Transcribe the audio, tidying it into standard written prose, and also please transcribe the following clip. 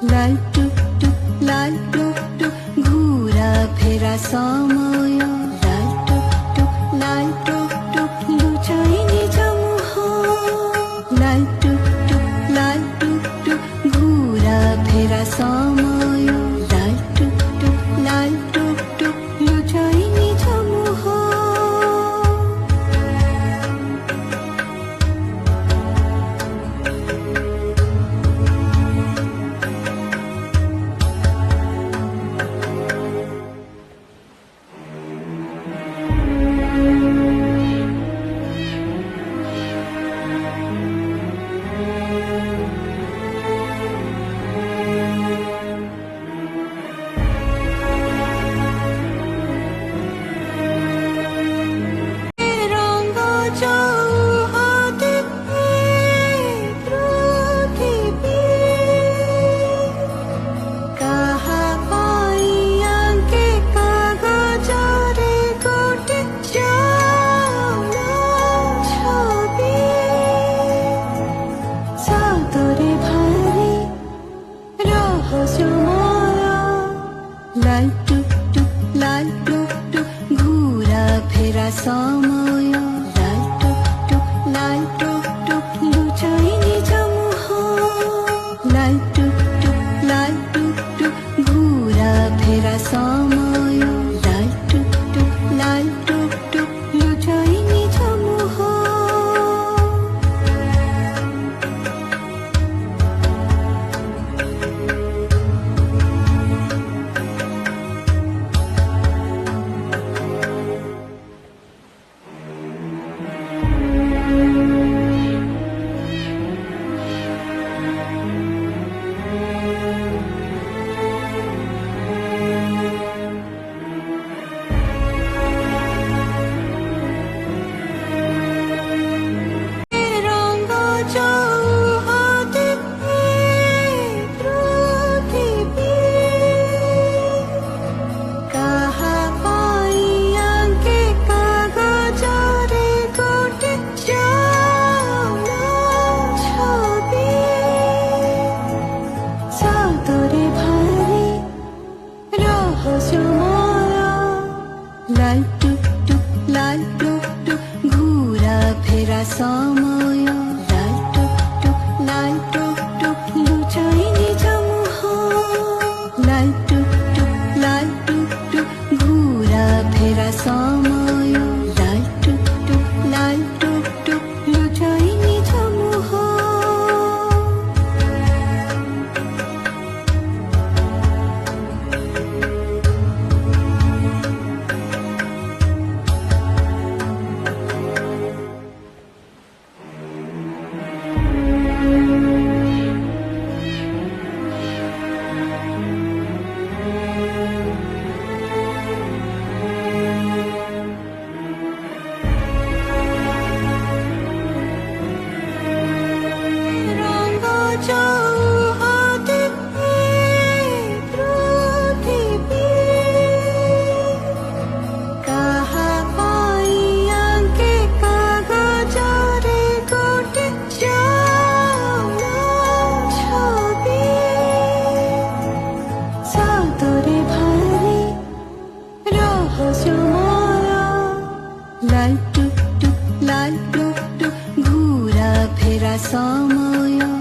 লাল টুক টুক লাল টুক টুক ঘুরা ফেরা সময় লাল টুক টুক লুচাই নিজ মুহ লাল টুক টুক ঘুরা ফেরা সময় লাল টুক টুক লুচাই নিজ মুহ লাল টুক টুক ঘুরা ফেরা সময় লাল টুক লুচাই নিজ মুহ লাল টুক টুক ঘুরা ফেরা সময় লাল টুক লুচাই নিজ মুহ লাল টুক টুক ঘুরা ফেরা সময় লাল টুক লুচাই নিজ মুহ লাল টুক টুক ঘুরা ফেরা সময় লাল টুক লুচাই নিজ মুহ লাল টুক টুক ঘুরা ফেরা সময়